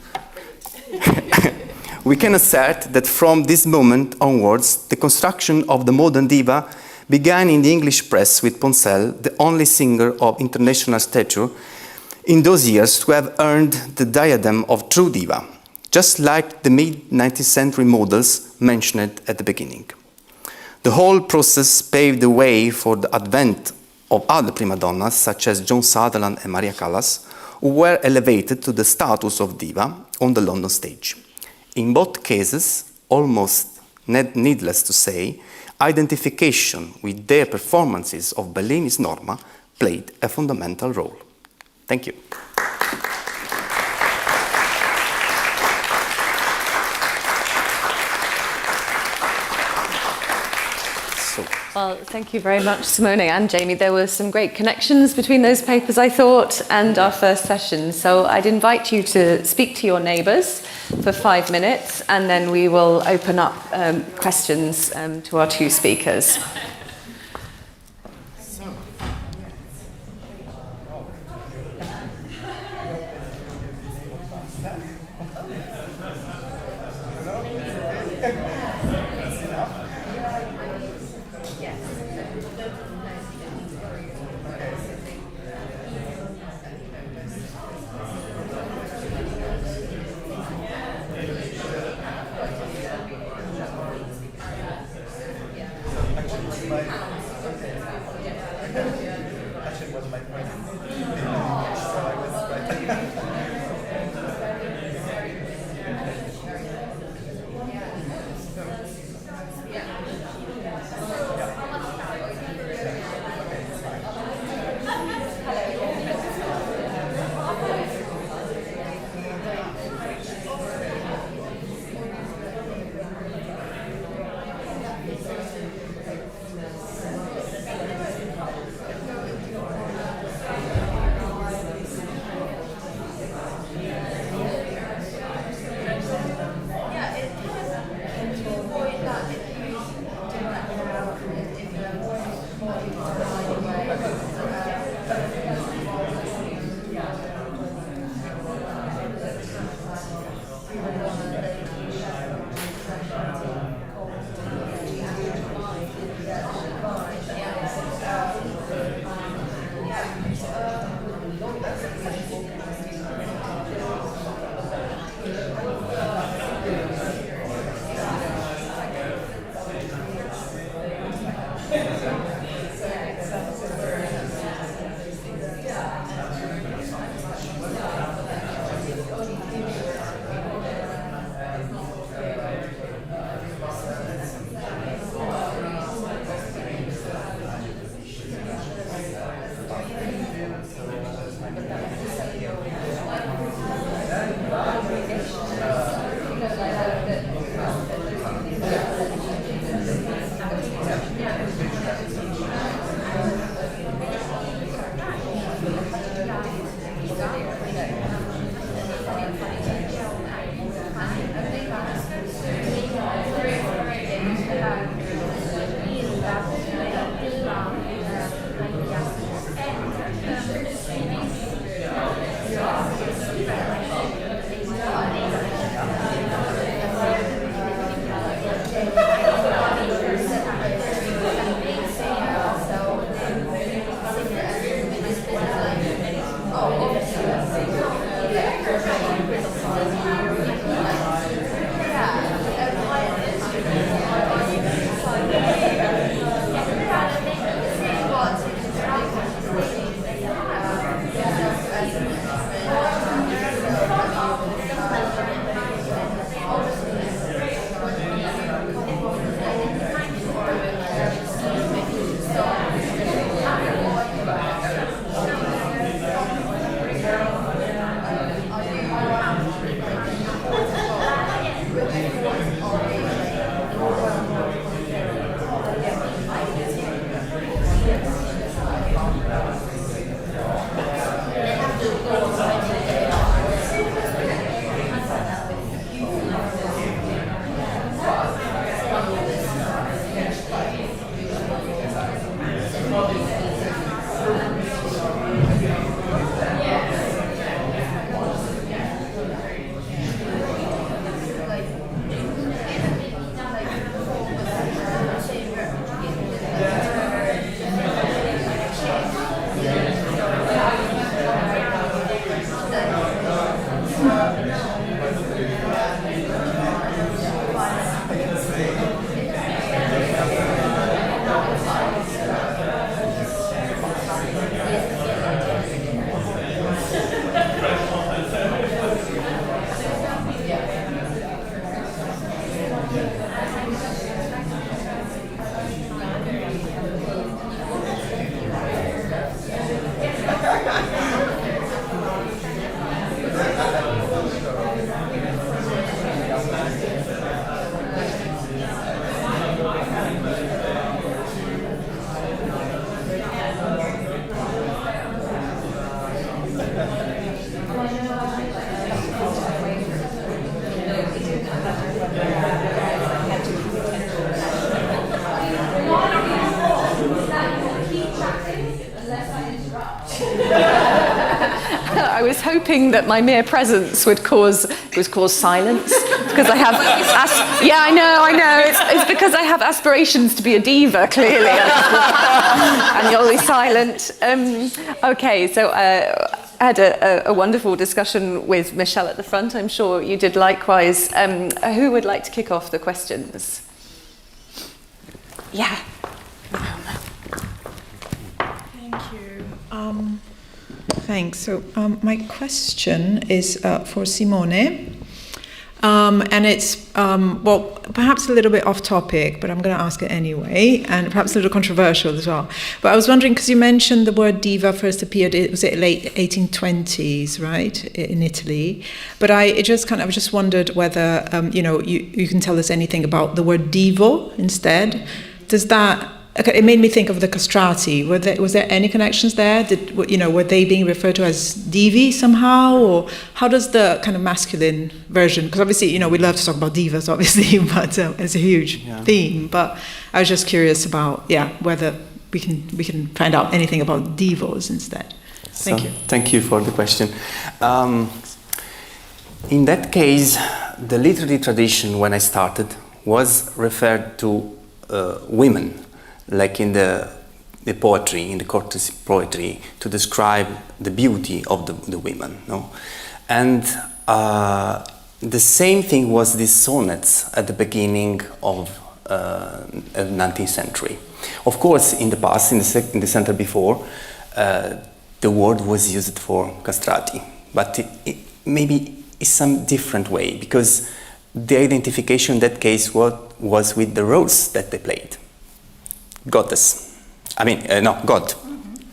we can assert that from this moment onwards, the construction of the modern diva began in the English press with Ponselle, the only singer of international stature in those years to have earned the diadem of true diva, just like the mid-19th century models mentioned at the beginning. The whole process paved the way for the advent of other prima donnas, such as Joan Sutherland and Maria Callas, who were elevated to the status of diva on the London stage. In both cases, almost needless to say, identification with their performances of Bellini's Norma played a fundamental role. Thank you. Well, thank you very much, Simone and Jamie. There were some great connections between those papers, I thought, and our first session. So I'd invite you to speak to your neighbours for 5 minutes, and then we will open up questions to our two speakers. hoping that my mere presence would cause silence because I have. I know. It's because I have aspirations to be a diva, clearly, and you'll be silent. Okay, so. I had a wonderful discussion with Michelle at the front. I'm sure you did likewise. Who would like to kick off the questions? Yeah. Thank you. Thanks. So my question is for Simone. And it's, perhaps a little bit off topic, but I'm going to ask it anyway, and perhaps a little controversial as well. But I was wondering, because you mentioned the word diva first appeared, was it late 1820s, right, in Italy? But I just wondered whether, you can tell us anything about the word divo instead. It made me think of the castrati. Was there any connections there? Were they being referred to as divi somehow, or how does the kind of masculine version? Because obviously, we love to talk about divas, obviously, but it's a huge theme. But I was just curious about, whether we can find out anything about divos instead. Thank you. Thank you for the question. In that case, the literary tradition when I started was referred to women. Like in the poetry, in the courtesy poetry, to describe the beauty of the women, no? And the same thing was these sonnets at the beginning of the 19th century. Of course, in the past, in the century before, the word was used for castrati, but it maybe is some different way, because the identification in that case was with the roles that they played. God.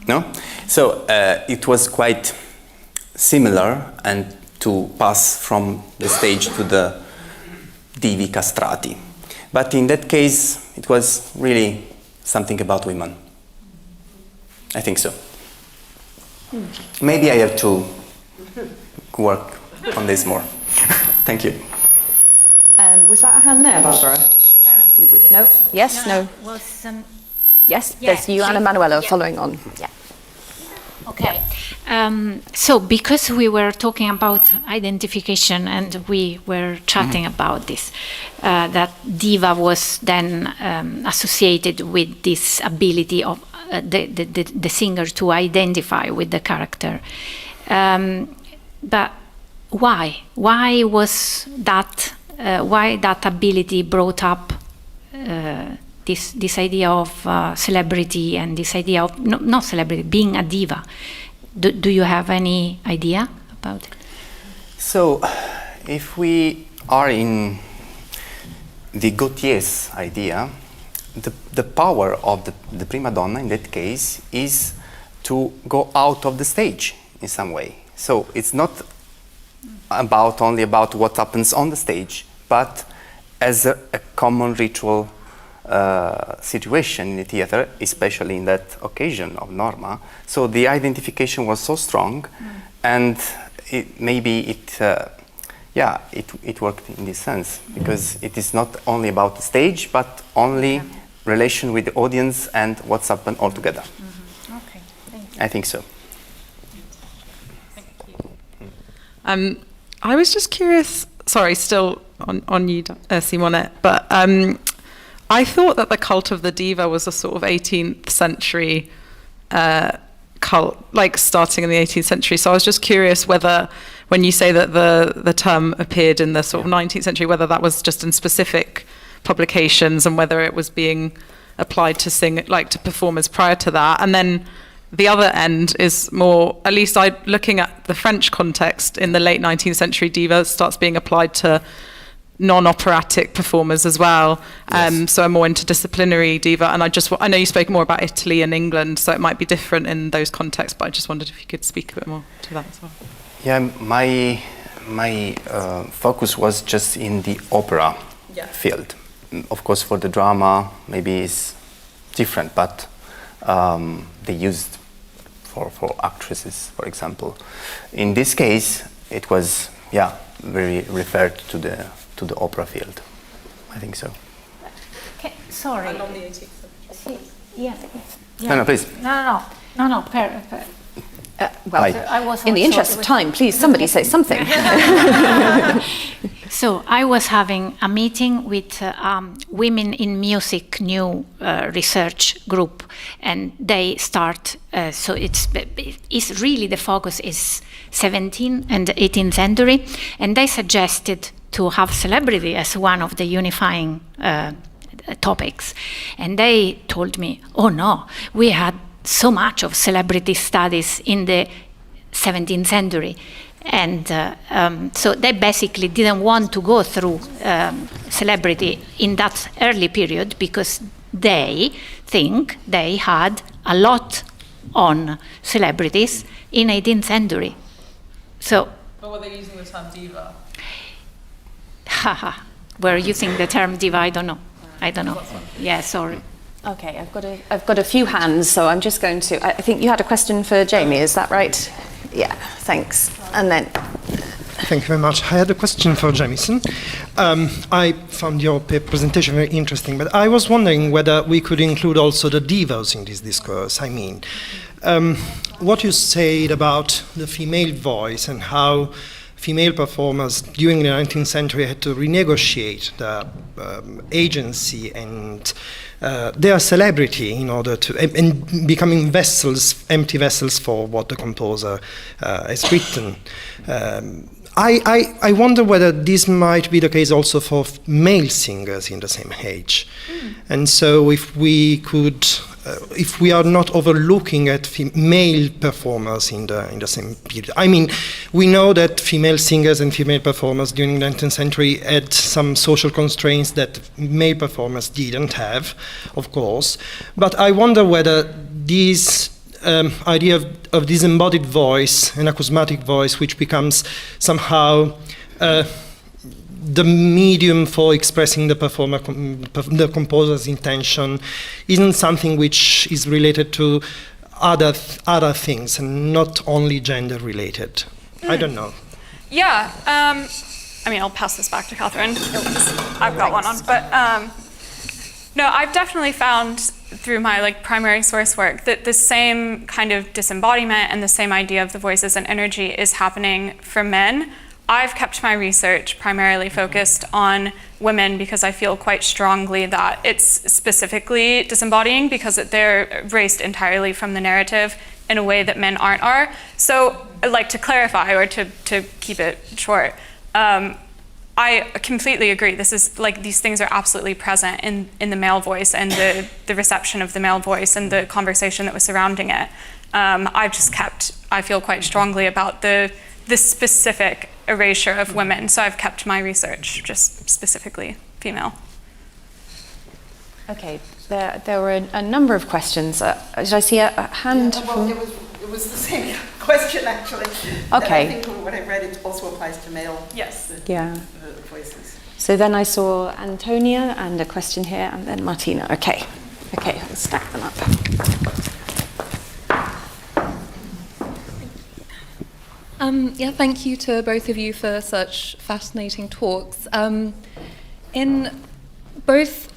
No? So it was quite similar, and to pass from the stage to the divi castrati. But in that case, it was really something about women. I think so. Maybe I have to work on this more. Thank you. Was that a hand there, Barbara? No? Yes? No? Yes, there's you and Emanuela following on. Yeah. Okay. So because we were talking about identification and we were chatting about this, that diva was then associated with this ability of the singer to identify with the character. But why? Why was that? Why that ability brought up this idea of celebrity and this idea of not celebrity, being a diva? Do you have any idea about it? So, if we are in the Gautier's idea, the power of the prima donna in that case is to go out of the stage in some way. So it's not only about what happens on the stage, but as a common ritual situation in the theater, especially in that occasion of Norma. So the identification was so strong, and it worked in this sense, because it is not only about the stage, but only relation with the audience and what's happened all together. Okay, thank you. I think so. Thank you. I was just curious, sorry, still on you, Simone, but I thought that the cult of the diva was a sort of 18th century cult, like starting in the 18th century. So I was just curious whether, when you say that the term appeared in the sort of 19th century, whether that was just in specific publications and whether it was being applied to performers prior to that. And then the other end is more, at least looking at the French context, in the late 19th century, diva starts being applied to non-operatic performers as well, yes. So a more interdisciplinary diva. And I know you spoke more about Italy and England, so it might be different in those contexts, but I just wondered if you could speak a bit more to that as well. Yeah, my focus was just in the opera field. Of course, for the drama, maybe it's different, but they used for actresses, for example. In this case, it was very referred to the opera field. I think so. Okay, sorry. And on the 18th century. Yeah. No, please. No. Well, I was in the also- interest of time, please, somebody say something. So I was having a meeting with Women in Music new research group, and they start. So it's really the focus is 17th and 18th century, and they suggested to have celebrity as one of the unifying topics, and they told me, "Oh no, we had so much of celebrity studies in the 17th century." And so they basically didn't want to go through celebrity in that early period because they think they had a lot on celebrities in 18th century. So, But were they using the term diva? haha, we're using the term diva, I don't know. Yeah, sorry. Okay, I've got a few hands, so I'm just going to. I think you had a question for Jamie. Is that right? Yeah. Thanks. And then. Thank you very much. I had a question for Jamieson. I found your presentation very interesting, but I was wondering whether we could include also the divas in this discourse. I mean, what you said about the female voice and how female performers during the 19th century had to renegotiate the agency and their celebrity in order to, and becoming vessels, empty vessels for what the composer has written. I wonder whether this might be the case also for male singers in the same age. And so if we could, if we are not overlooking at male performers in the same period. I mean, we know that female singers and female performers during the 19th century had some social constraints that male performers didn't have, of course. But I wonder whether this idea of this embodied voice, an acousmatic voice, which becomes somehow the medium for expressing the performer, the composer's intention, isn't something which is related to other things and not only gender related. I don't know. Yeah, I mean, I'll pass this back to Catherine. I've got one on, but no, I've definitely found through my primary source work that the same kind of disembodiment and the same idea of the voices and energy is happening for men. I've kept my research primarily focused on women because I feel quite strongly that it's specifically disembodying because they're erased entirely from the narrative in a way that men are. So I'd like to clarify, or to keep it short, I completely agree. This is these things are absolutely present in the male voice and the reception of the male voice and the conversation that was surrounding it. I feel quite strongly about the specific erasure of women, so I've kept my research just specifically female. Okay, there were a number of questions. Did I see a hand? Yeah, well, it was the same question actually. Okay. I think what I read, it also applies to male. Yes. Voices. So then I saw Antonia and a question here, and then Martina. Okay, I'll stack them up. Yeah, thank you to both of you for such fascinating talks. In both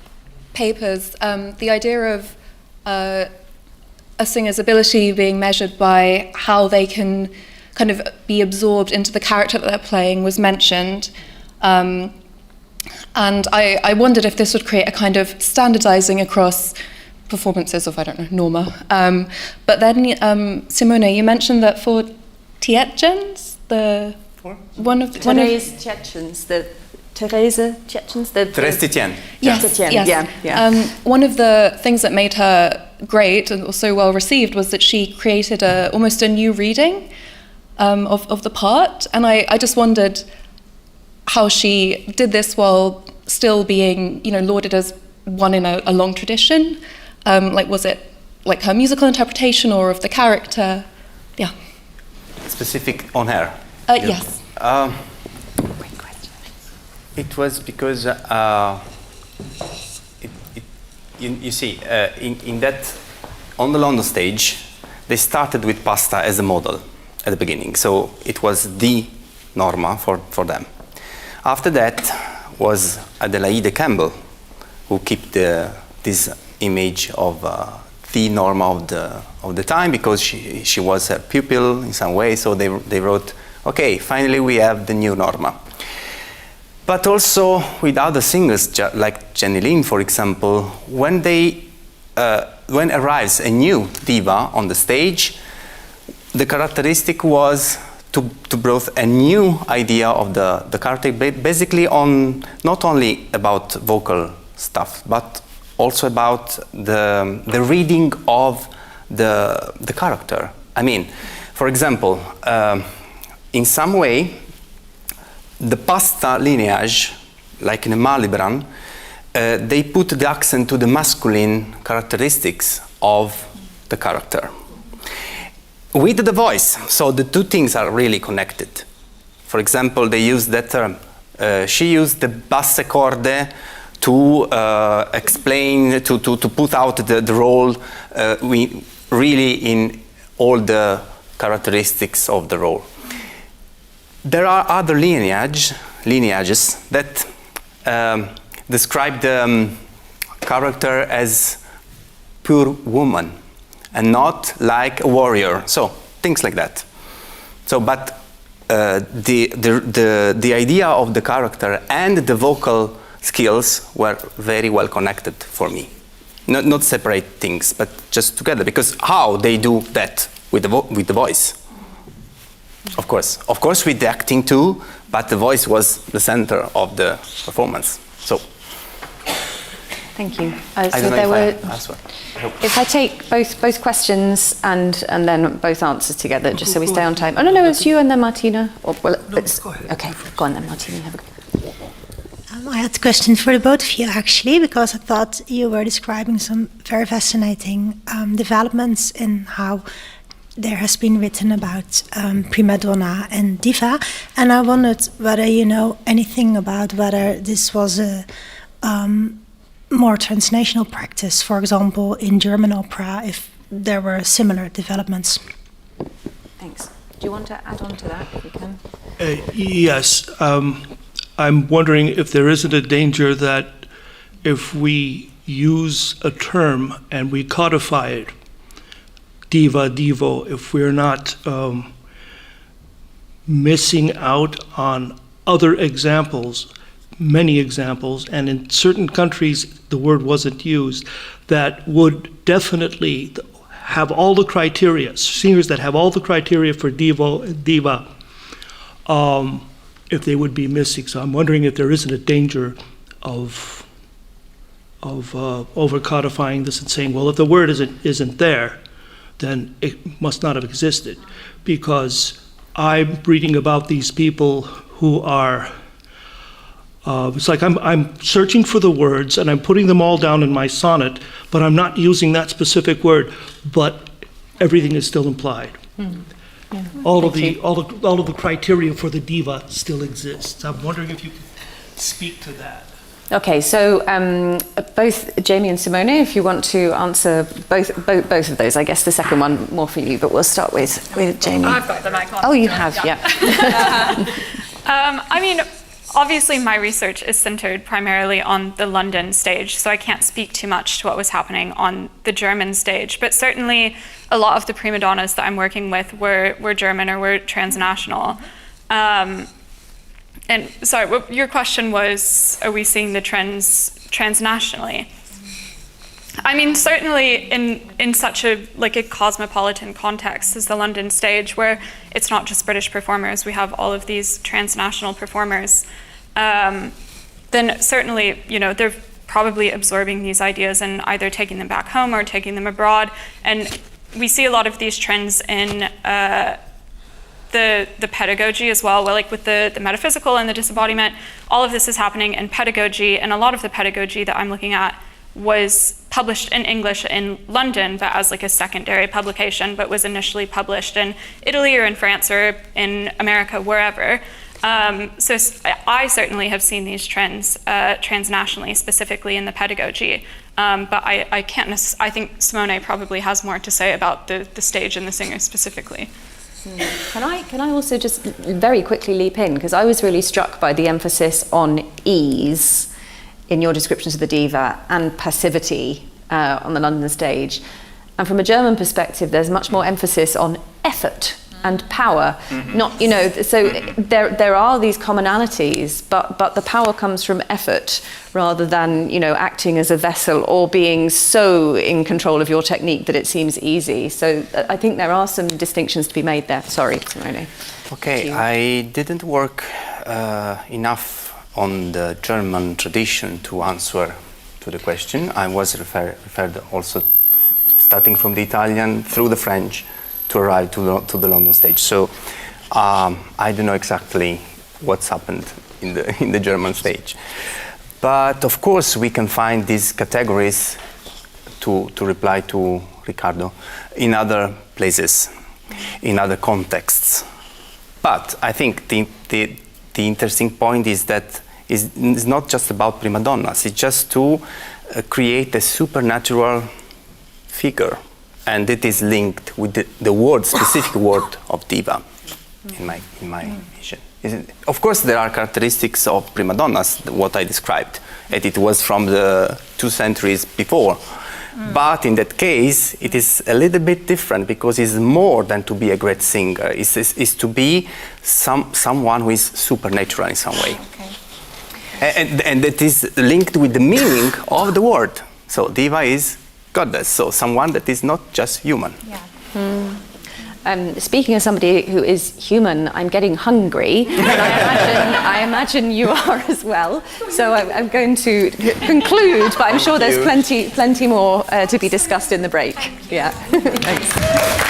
papers, the idea of a singer's ability being measured by how they can kind of be absorbed into the character that they're playing was mentioned. And I wondered if this would create a kind of standardizing across performances of, I don't know, Norma. But then, Simone, you mentioned that for Tietjens, Therese Tietjens, Therese Tietjen. Yes. One of the things that made her great and also well received was that she created almost a new reading of the part, and I just wondered how she did this while still being, lauded as one in a long tradition. Was it her musical interpretation or of the character? Yeah. Specific on her? Yes. Great question. It was because you see, in that, on the London stage, they started with Pasta as a model at the beginning. So it was the Norma for them. After that was Adelaide Campbell, who kept this image of the norma of the time, because she was her pupil in some way. So they wrote, okay, finally we have the new norma. But also with other singers, like Jenny Lind, for example, when arrives a new diva on the stage, the characteristic was to bring a new idea of the character, basically on not only about vocal stuff, but also about the reading of the character. I mean, for example, in some way, the pasta lineage, like in a Malibran, they put the accent to the masculine characteristics of the character. With the voice, so the two things are really connected. For example, they use that term. She used the basse corde to explain, to put out the role really in all the characteristics of the role. There are other lineages that describe the character as pure woman and not like a warrior. So things like that. So, but the idea of the character and the vocal skills were very well connected for me. Not separate things, but just together. Because how they do that with the voice? Of course, with the acting too, but the voice was the center of the performance. So, thank you. I don't know if I answered. If I take both questions and then both answers together, just so we stay on time. Oh no, it's you and then Martina. Or, well, go ahead. Okay, go on then, Martina. Have a go. I had a question for the both of you, actually, because I thought you were describing some very fascinating developments in how there has been written about prima donna and diva, and I wondered whether you know anything about whether this was a more transnational practice, for example, in German opera, if there were similar developments. Thanks. Do you want to add on to that, if you can? Yes. I'm wondering if there isn't a danger that if we use a term and we codify it, diva, divo, if we're not missing out on other examples, many examples, and in certain countries the word wasn't used, that would definitely have all the criteria, singers that have all the criteria for diva, if they would be missing. So I'm wondering if there isn't a danger of over-codifying this and saying, well, if the word isn't there, then it must not have existed. Because I'm reading about these people who are, it's like I'm searching for the words and I'm putting them all down in my sonnet, but I'm not using that specific word, but everything is still implied. Mm. Yeah. All of the criteria for the diva still exists. I'm wondering if you could speak to that. Okay, so both Jamie and Simone, if you want to answer both of those, I guess the second one more for you, but we'll start with Jamie. I've got them. I can't. Oh, you have, yeah. I mean, obviously my research is centered primarily on the London stage, so I can't speak too much to what was happening on the German stage, but certainly a lot of the prima donnas that I'm working with were German or were transnational. And sorry, your question was, are we seeing the trends transnationally? I mean, certainly in such a cosmopolitan context as the London stage, where it's not just British performers, we have all of these transnational performers, then certainly, they're probably absorbing these ideas and either taking them back home or taking them abroad. And we see a lot of these trends in the pedagogy as well, like with the metaphysical and the disembodiment. All of this is happening in pedagogy, and a lot of the pedagogy that I'm looking at was published in English in London, but as like a secondary publication, but was initially published in Italy or in France or in America, wherever. So I certainly have seen these trends transnationally, specifically in the pedagogy. But I can't I think Simone probably has more to say about the stage and the singers specifically. Can I also just very quickly leap in, because I was really struck by the emphasis on ease in your descriptions of the diva and passivity on the London stage. And from a German perspective, there's much more emphasis on effort and power. Not, so there are these commonalities, but the power comes from effort rather than, acting as a vessel or being so in control of your technique that it seems easy. So I think there are some distinctions to be made there. Sorry, Simone. Okay, I didn't work enough on the German tradition to answer to the question. I was referred also starting from the Italian through the French to arrive to the London stage. So I don't know exactly what's happened in the German stage. But of course we can find these categories, to reply to Riccardo, in other places, in other contexts. But I think the interesting point is that it's not just about prima donnas, it's just to create a supernatural figure. And it is linked with the word, specific word of diva, in my vision. Of course, there are characteristics of prima donnas, what I described, and it was from the 2 centuries before. But in that case, it is a little bit different because it's more than to be a great singer. It's to be someone who is supernatural in some way. Okay. And that is linked with the meaning of the word. So diva is goddess, so someone that is not just human. Yeah. Speaking as somebody who is human, I'm getting hungry, and I imagine you are as well. So I'm going to conclude, but I'm sure there's plenty more to be discussed in the break. Yeah. Thanks.